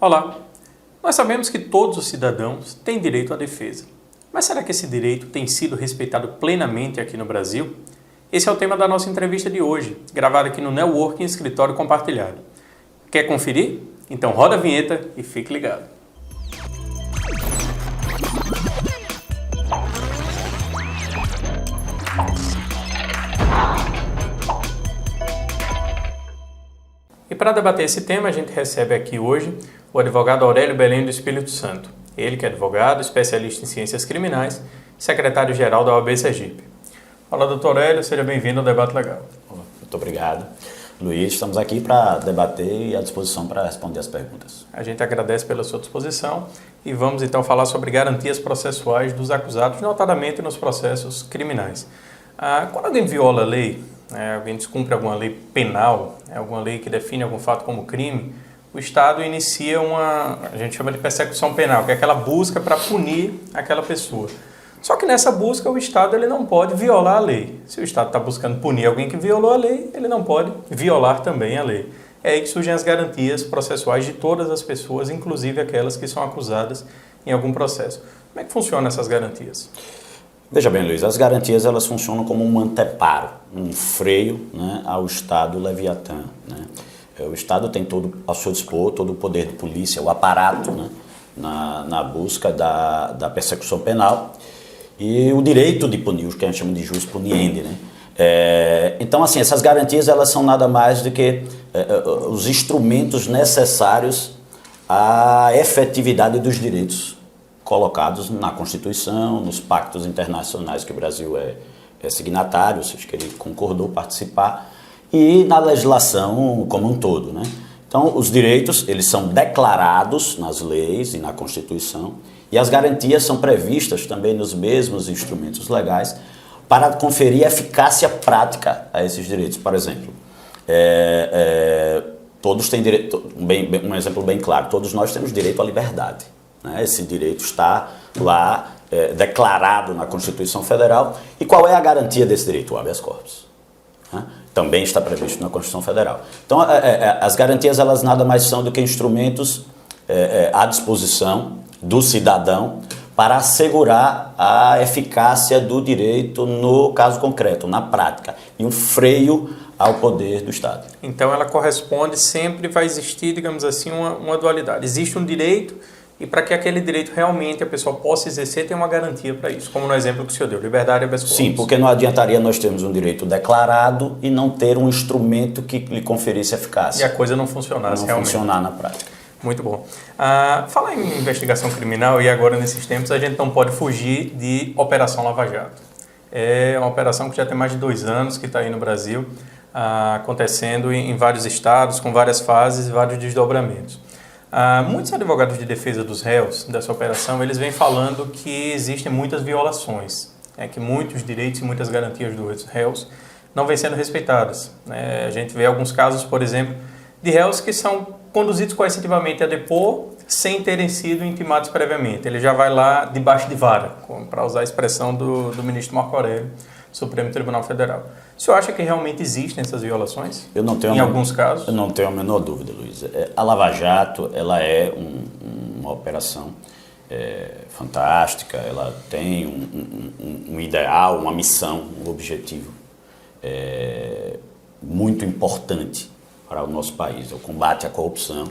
Olá! Nós sabemos que todos os cidadãos têm direito à defesa. Mas será que esse direito tem sido respeitado plenamente aqui no Brasil? Esse é o tema da nossa entrevista de hoje, gravada aqui no Networking Escritório Compartilhado. Quer conferir? Então roda a vinheta e fique ligado. E para debater esse tema, a gente recebe aqui hoje o advogado Aurélio Belém do Espírito Santo. Ele que é advogado, especialista em ciências criminais, secretário-geral da OAB Sergipe. Olá, doutor Aurélio, seja bem-vindo ao Debate Legal. Muito obrigado. Luiz, estamos aqui para debater e à disposição para responder as perguntas. A gente agradece pela sua disposição e vamos então falar sobre garantias processuais dos acusados, notadamente nos processos criminais. Quando alguém viola a lei, alguém descumpre alguma lei penal, alguma lei que define algum fato como crime, o Estado inicia a gente chama de persecução penal, que é aquela busca para punir aquela pessoa. Só que nessa busca o Estado ele não pode violar a lei. Se o Estado está buscando punir alguém que violou a lei, ele não pode violar também a lei. É aí que surgem as garantias processuais de todas as pessoas, inclusive aquelas que são acusadas em algum processo. Como é que funcionam essas garantias? Veja bem, Luiz, as garantias elas funcionam como um anteparo, um freio, né, ao Estado leviatã. Né? O Estado tem todo ao seu dispor, todo o poder de polícia, o aparato, né, na busca da persecução penal e o direito de punir, o que a gente chama de jus puniendi. Né? Então, assim, essas garantias elas são nada mais do que os instrumentos necessários à efetividade dos direitos colocados na Constituição, nos pactos internacionais que o Brasil é signatário, ou seja, que ele concordou participar, e na legislação como um todo. Né? Então, os direitos eles são declarados nas leis e na Constituição, e as garantias são previstas também nos mesmos instrumentos legais para conferir eficácia prática a esses direitos. Por exemplo, todos têm direito, um exemplo bem claro, todos nós temos direito à liberdade. Esse direito está lá declarado na Constituição Federal. E qual é a garantia desse direito? O habeas corpus. Também está previsto na Constituição Federal. Então, as garantias elas nada mais são do que instrumentos à disposição do cidadão para assegurar a eficácia do direito no caso concreto, na prática, e um freio ao poder do Estado. Então, ela corresponde, sempre vai existir, digamos assim, uma dualidade. Existe um direito e para que aquele direito realmente a pessoa possa exercer, tem uma garantia para isso, como no exemplo que o senhor deu, liberdade e habeas corpus. Sim, porque não adiantaria nós termos um direito declarado e não ter um instrumento que lhe conferisse eficácia. E a coisa não funcionasse não realmente. Funcionar na prática. Muito bom. Falar em investigação criminal, e agora nesses tempos, a gente não pode fugir de Operação Lava Jato. É uma operação que já tem mais de 2 anos que está aí no Brasil, acontecendo em vários estados, com várias fases e vários desdobramentos. Muitos advogados de defesa dos réus dessa operação, eles vêm falando que existem muitas violações, que muitos direitos e muitas garantias dos réus não vêm sendo respeitadas. A gente vê alguns casos, por exemplo, de réus que são conduzidos coercitivamente a depor sem terem sido intimados previamente. Ele já vai lá debaixo de vara, para usar a expressão do ministro Marco Aurélio, do Supremo Tribunal Federal. O senhor acha que realmente existem essas violações? Em alguns casos? Eu não tenho a menor dúvida, Luiz. A Lava Jato ela é uma operação fantástica, ela tem um ideal, uma missão, um objetivo muito importante para o nosso país. O combate à corrupção,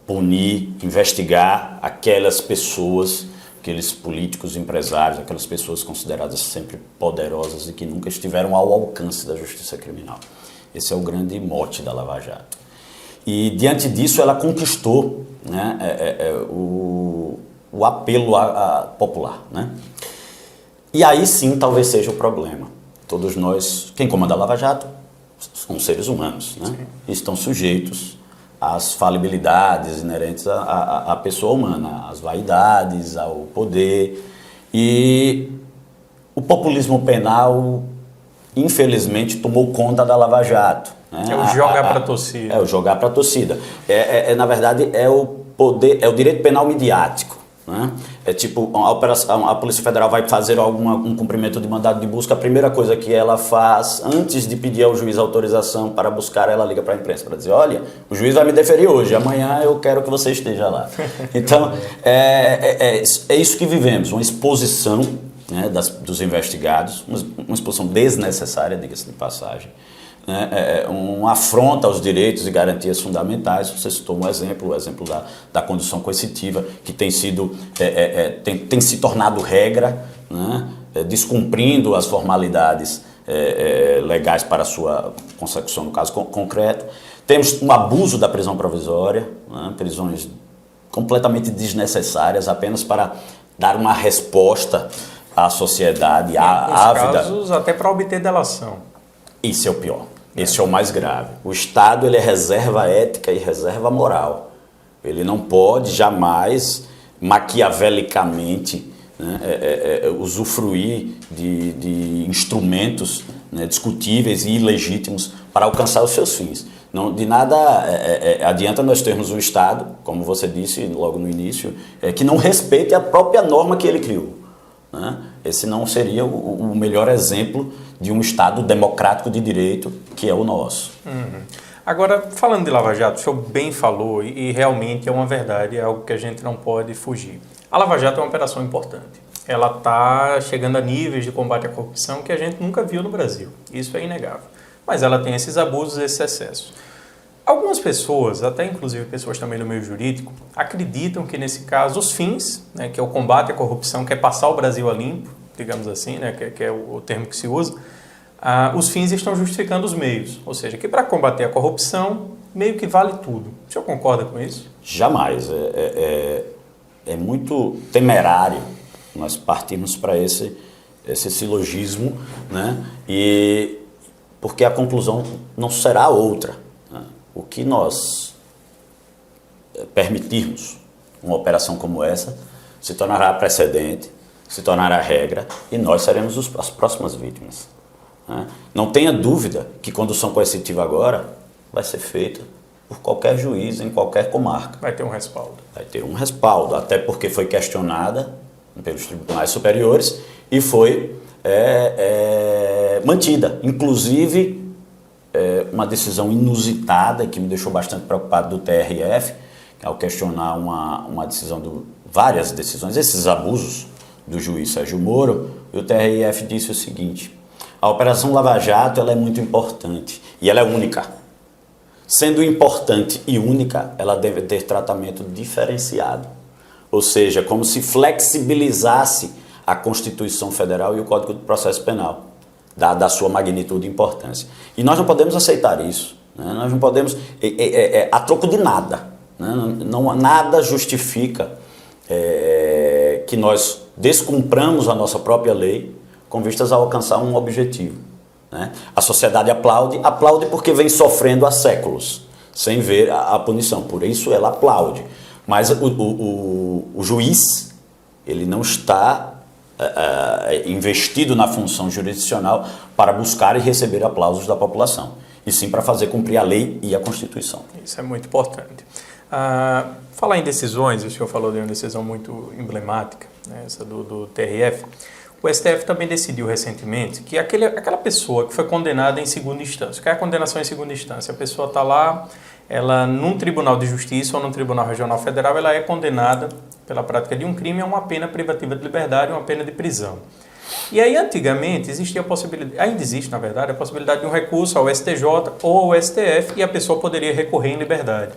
punir, investigar aquelas pessoas, aqueles políticos, empresários, aquelas pessoas consideradas sempre poderosas e que nunca estiveram ao alcance da justiça criminal. Esse é o grande mote da Lava Jato. E, diante disso, ela conquistou, né, o apelo popular. Né? E aí sim, talvez seja o problema. Todos nós, quem comanda a Lava Jato, são seres humanos, né? E estão sujeitos às falibilidades inerentes à pessoa humana, às vaidades, ao poder. E o populismo penal, infelizmente, tomou conta da Lava Jato. Né? É o jogar para a torcida. É o jogar para a torcida. Na verdade, é o poder, é o direito penal midiático. Né? É tipo, a Polícia Federal vai fazer um cumprimento de mandado de busca, a primeira coisa que ela faz, antes de pedir ao juiz autorização para buscar, ela liga para a imprensa para dizer, olha, o juiz vai me deferir hoje, amanhã eu quero que você esteja lá. Então, é isso que vivemos, uma exposição, né, dos investigados, uma exposição desnecessária, diga-se de passagem, né, uma afronta aos direitos e garantias fundamentais. Você citou um exemplo, o exemplo da condução coercitiva, que tem se tornado regra, né, descumprindo as formalidades legais para a sua consecução no caso concreto. Temos um abuso da prisão provisória, né, prisões completamente desnecessárias, apenas para dar uma resposta à sociedade ávida. Casos até para obter delação. Isso é o pior. Esse é o mais grave. O Estado, ele é reserva ética e reserva moral. Ele não pode jamais, maquiavelicamente, né, usufruir de instrumentos, né, discutíveis e ilegítimos para alcançar os seus fins. Não, de nada adianta nós termos um Estado, como você disse logo no início, que não respeite a própria norma que ele criou. Né? Esse não seria o melhor exemplo de um Estado democrático de direito, que é o nosso. Uhum. Agora, falando de Lava Jato, o senhor bem falou, e realmente é uma verdade, é algo que a gente não pode fugir. A Lava Jato é uma operação importante. Ela está chegando a níveis de combate à corrupção que a gente nunca viu no Brasil. Isso é inegável. Mas ela tem esses abusos, esses excessos. Algumas pessoas, até inclusive pessoas também do meio jurídico, acreditam que nesse caso os fins, né, que é o combate à corrupção, que é passar o Brasil a limpo, digamos assim, né, que é o termo que se usa, os fins estão justificando os meios. Ou seja, que para combater a corrupção, meio que vale tudo. O senhor concorda com isso? Jamais. É muito temerário nós partirmos para esse silogismo, né, porque a conclusão não será outra. Né? O que nós permitirmos uma operação como essa se tornará precedente, se tornará regra e nós seremos as próximas vítimas. Né? Não tenha dúvida que condução coercitiva agora vai ser feita por qualquer juiz em qualquer comarca. Vai ter um respaldo. Vai ter um respaldo, até porque foi questionada pelos tribunais superiores e foi mantida. Inclusive, uma decisão inusitada que me deixou bastante preocupado do TRF, ao questionar uma decisão várias decisões, esses abusos do juiz Sérgio Moro, e o TRF disse o seguinte: a Operação Lava Jato ela é muito importante e ela é única. Sendo importante e única, ela deve ter tratamento diferenciado, ou seja, como se flexibilizasse a Constituição Federal e o Código de Processo Penal, da sua magnitude e importância. E nós não podemos aceitar isso, né? Nós não podemos, a troco de nada, né? Nada justifica que nós descumpramos a nossa própria lei com vistas a alcançar um objetivo. Né? A sociedade aplaude porque vem sofrendo há séculos, sem ver a punição, por isso ela aplaude. Mas o juiz, ele não está investido na função jurisdicional para buscar e receber aplausos da população, e sim para fazer cumprir a lei e a Constituição. Isso é muito importante. Falar em decisões, o senhor falou de uma decisão muito emblemática, né, essa do TRF. O STF também decidiu recentemente que aquela pessoa que foi condenada em segunda instância, que é a condenação em segunda instância, a pessoa está lá, ela num tribunal de justiça ou num tribunal regional federal, ela é condenada pela prática de um crime a uma pena privativa de liberdade, uma pena de prisão. E aí, antigamente, existia a possibilidade, ainda existe, na verdade, a possibilidade de um recurso ao STJ ou ao STF e a pessoa poderia recorrer em liberdade.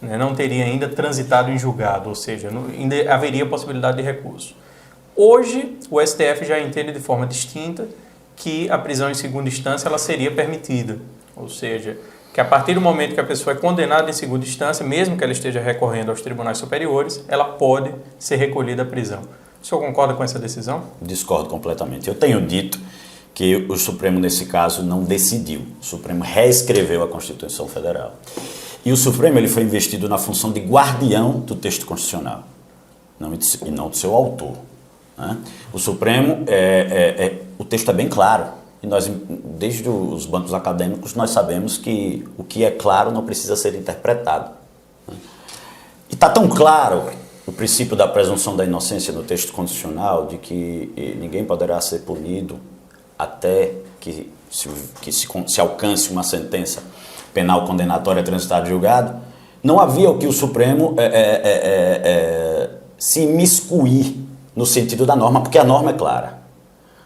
Né? Não teria ainda transitado em julgado, ou seja, ainda haveria a possibilidade de recurso. Hoje, o STF já entende de forma distinta que a prisão em segunda instância ela seria permitida, ou seja, que a partir do momento que a pessoa é condenada em segunda instância, mesmo que ela esteja recorrendo aos tribunais superiores, ela pode ser recolhida à prisão. O senhor concorda com essa decisão? Discordo completamente. Eu tenho dito que o Supremo, nesse caso, não decidiu. O Supremo reescreveu a Constituição Federal. E o Supremo ele foi investido na função de guardião do texto constitucional, e não do seu autor. Né? O Supremo, o texto é bem claro. E nós, desde os bancos acadêmicos, nós sabemos que o que é claro não precisa ser interpretado. Né? E está tão claro o princípio da presunção da inocência no texto constitucional, de que ninguém poderá ser punido até que se alcance uma sentença penal condenatória transitada e julgado, não havia o que o Supremo se imiscuir no sentido da norma, porque a norma é clara,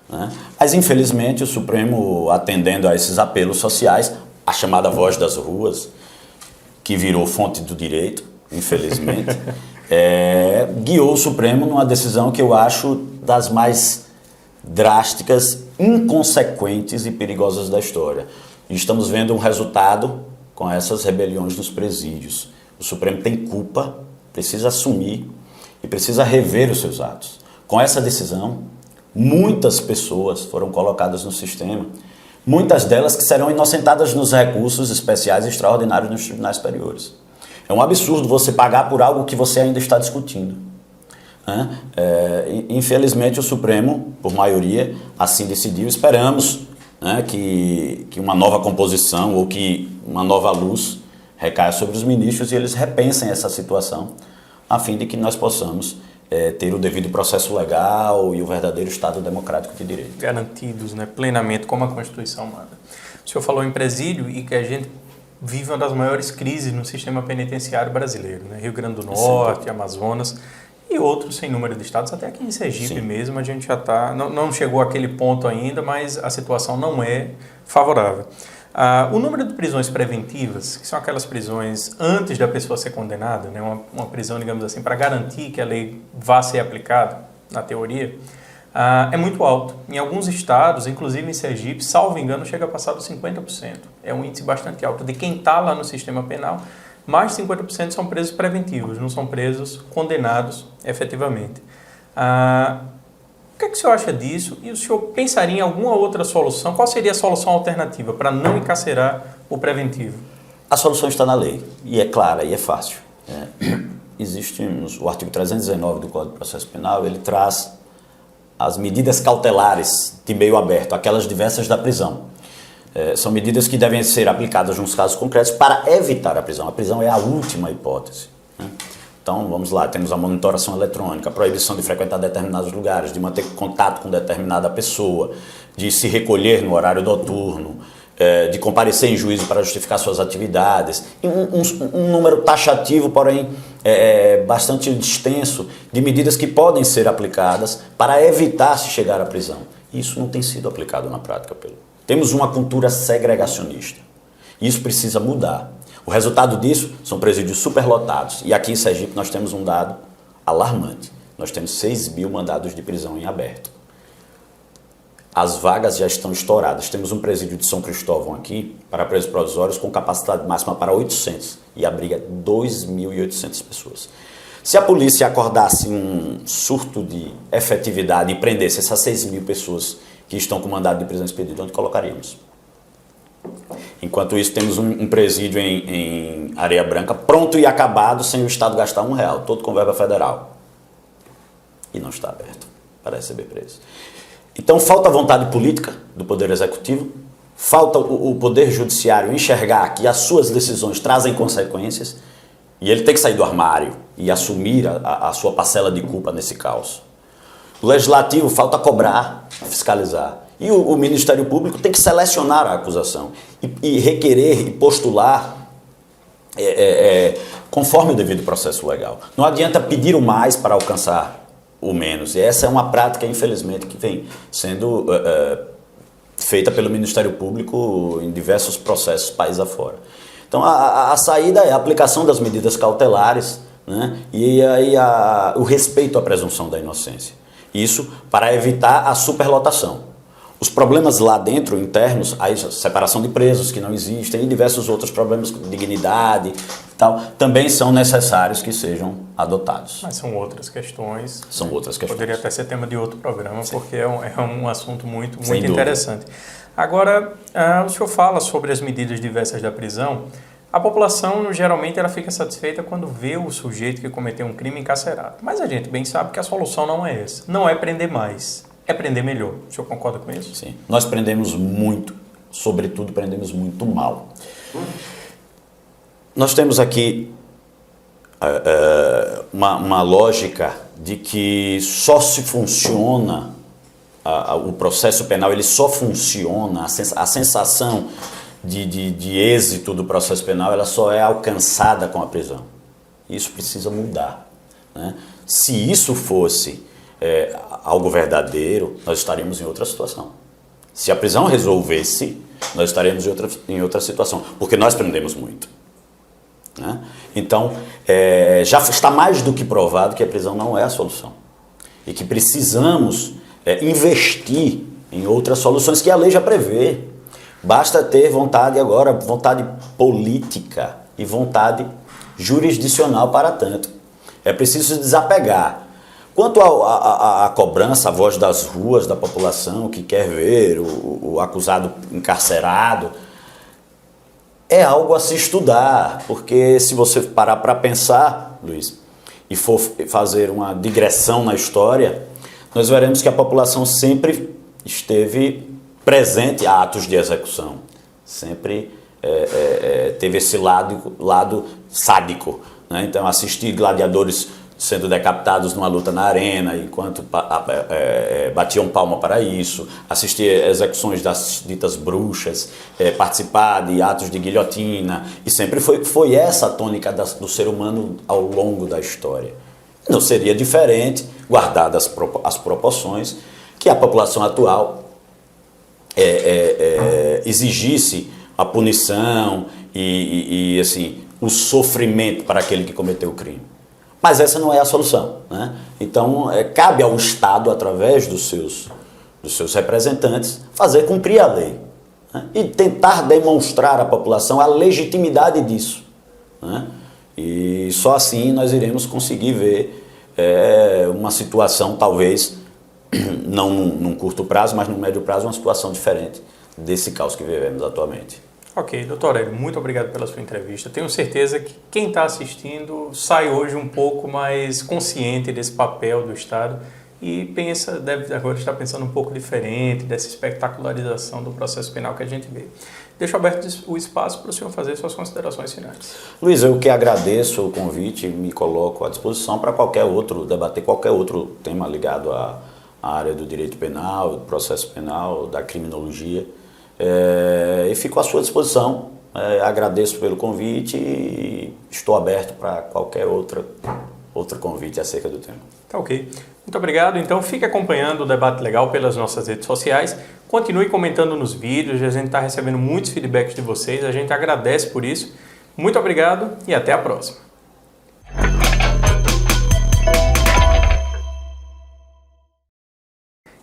né? Mas, infelizmente, o Supremo, atendendo a esses apelos sociais, a chamada voz das ruas, que virou fonte do direito, infelizmente, guiou o Supremo numa decisão que eu acho das mais drásticas, inconsequentes e perigosas da história. E estamos vendo um resultado com essas rebeliões nos presídios. O Supremo tem culpa, precisa assumir e precisa rever os seus atos. Com essa decisão, muitas pessoas foram colocadas no sistema, muitas delas que serão inocentadas nos recursos especiais e extraordinários nos tribunais superiores. É um absurdo você pagar por algo que você ainda está discutindo. Infelizmente, o Supremo, por maioria, assim decidiu. Esperamos, né, que uma nova composição ou que uma nova luz recaia sobre os ministros e eles repensem essa situação, a fim de que nós possamos ter o devido processo legal e o verdadeiro Estado democrático de direito. Garantidos, né, plenamente, como a Constituição manda. O senhor falou em presídio e que a gente vive uma das maiores crises no sistema penitenciário brasileiro, né? Rio Grande do Norte, Amazonas e outros sem número de estados, até aqui em Sergipe mesmo, a gente já está, não chegou àquele ponto ainda, mas a situação não é favorável. O número de prisões preventivas, que são aquelas prisões antes da pessoa ser condenada, né? Uma prisão, digamos assim, para garantir que a lei vá ser aplicada, na teoria, é muito alto. Em alguns estados, inclusive em Sergipe, salvo engano, chega a passar dos 50%. É um índice bastante alto. De quem está lá no sistema penal, mais de 50% são presos preventivos, não são presos condenados efetivamente. O que é que o senhor acha disso? E o senhor pensaria em alguma outra solução? Qual seria a solução alternativa para não encarcerar o preventivo? A solução está na lei, e é clara, e é fácil. Existe o artigo 319 do Código de Processo Penal, ele traz as medidas cautelares de meio aberto, aquelas diversas da prisão. São medidas que devem ser aplicadas nos casos concretos para evitar a prisão. A prisão é a última hipótese, né? Então, vamos lá, temos a monitoração eletrônica, a proibição de frequentar determinados lugares, de manter contato com determinada pessoa, de se recolher no horário noturno, de comparecer em juízo para justificar suas atividades. Um número taxativo, porém bastante extenso, de medidas que podem ser aplicadas para evitar se chegar à prisão. Isso não tem sido aplicado na prática. Temos uma cultura segregacionista. Isso precisa mudar. O resultado disso são presídios superlotados. E aqui em Sergipe nós temos um dado alarmante. Nós temos 6.000 mandados de prisão em aberto. As vagas já estão estouradas. Temos um presídio de São Cristóvão aqui, para presos provisórios, com capacidade máxima para 800 e abriga 2.800 pessoas. Se a polícia acordasse um surto de efetividade e prendesse essas 6.000 pessoas que estão com mandado de prisão expedido, onde colocaríamos? Enquanto isso, temos um presídio em Areia Branca, pronto e acabado, sem o Estado gastar R$1, todo com verba federal. E não está aberto para receber preso. Então, falta vontade política do Poder Executivo, falta o Poder Judiciário enxergar que as suas decisões trazem consequências e ele tem que sair do armário e assumir a sua parcela de culpa nesse caos. O Legislativo falta cobrar, fiscalizar. E o Ministério Público tem que selecionar a acusação e requerer e postular conforme o devido processo legal. Não adianta pedir o mais para alcançar o menos. E essa é uma prática, infelizmente, que vem sendo feita pelo Ministério Público em diversos processos país afora. Então, a saída é a aplicação das medidas cautelares, né? E aí o respeito à presunção da inocência. Isso para evitar a superlotação. Os problemas lá dentro, internos, a separação de presos que não existem e diversos outros problemas de dignidade e tal, também são necessários que sejam adotados. Mas são outras questões. São outras questões. Poderia até ser tema de outro programa, sim, porque é um assunto muito dúvida. Interessante. Agora, o senhor fala sobre as medidas diversas da prisão. A população, geralmente, ela fica satisfeita quando vê o sujeito que cometeu um crime encarcerado. Mas a gente bem sabe que a solução não é essa. Não é prender mais. É prender melhor. O senhor concorda com isso? Sim. Nós prendemos muito, sobretudo prendemos muito mal. Nós temos aqui uma lógica de que só se funciona, o processo penal ele só funciona, a sensação de êxito do processo penal ela só é alcançada com a prisão. Isso precisa mudar, né? Se isso fosse algo verdadeiro, nós estaríamos em outra situação. Se a prisão resolvesse, nós estaremos em outra situação, porque nós prendemos muito, né? Então, já está mais do que provado que a prisão não é a solução e que precisamos investir em outras soluções que a lei já prevê. Basta ter vontade agora, vontade política e vontade jurisdicional para tanto. É preciso desapegar. Quanto à cobrança, a voz das ruas, da população que quer ver o acusado encarcerado, é algo a se estudar, porque se você parar para pensar, Luiz, e for fazer uma digressão na história, nós veremos que a população sempre esteve presente a atos de execução, sempre teve esse lado sádico, né? Então, assistir gladiadores sendo decapitados numa luta na arena, enquanto batiam palma para isso, assistir execuções das ditas bruxas, participar de atos de guilhotina, e sempre foi essa a tônica do ser humano ao longo da história. Não seria diferente, guardadas as proporções, que a população atual exigisse a punição e assim, o sofrimento para aquele que cometeu o crime. Mas essa não é a solução, né? Então, cabe ao Estado, através dos seus representantes, fazer cumprir a lei, né? E tentar demonstrar à população a legitimidade disso, né? E só assim nós iremos conseguir ver uma situação, talvez, não num curto prazo, mas no médio prazo, uma situação diferente desse caos que vivemos atualmente. Ok, doutor Aurélio, muito obrigado pela sua entrevista. Tenho certeza que quem está assistindo sai hoje um pouco mais consciente desse papel do Estado e deve agora estar pensando um pouco diferente dessa espetacularização do processo penal que a gente vê. Deixo aberto o espaço para o senhor fazer suas considerações finais. Luiz, eu que agradeço o convite e me coloco à disposição para debater qualquer outro tema ligado à área do direito penal, do processo penal, da criminologia. E fico à sua disposição, agradeço pelo convite e estou aberto para qualquer outro convite acerca do tema. Tá ok. Muito obrigado. Então fique acompanhando o Debate Legal pelas nossas redes sociais, continue comentando nos vídeos, a gente está recebendo muitos feedbacks de vocês, a gente agradece por isso. Muito obrigado e até a próxima.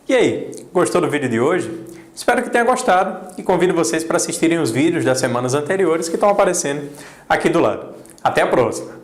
E aí, gostou do vídeo de hoje? Espero que tenha gostado e convido vocês para assistirem os vídeos das semanas anteriores que estão aparecendo aqui do lado. Até a próxima!